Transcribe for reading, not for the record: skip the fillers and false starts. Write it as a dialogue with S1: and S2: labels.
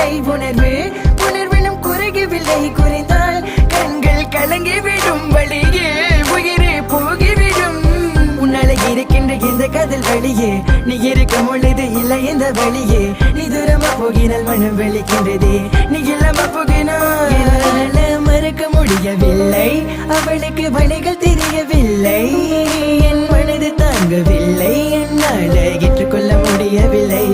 S1: குறையவில்லை உணர்வு உணர்வினும் குறையவில்லை குறைந்தால் கண்கள் கலங்கி விடும் வழியே உயிரே போகிவிடும் உன்னால இருக்கின்ற இந்த காதல் வழியே நீ இருக்கும் பொழுது இல்லை இந்த வழியே நீ தூரமா போகினால் மனம் வெளிக்கின்றதே நீ இல்லாம போகினால் என்னால மறக்க முடியவில்லை அவளுக்கு வழிகள் தெரியவில்லை என் மனது தாங்கவில்லை என்னால ஏற்றுக்கொள்ள முடியவில்லை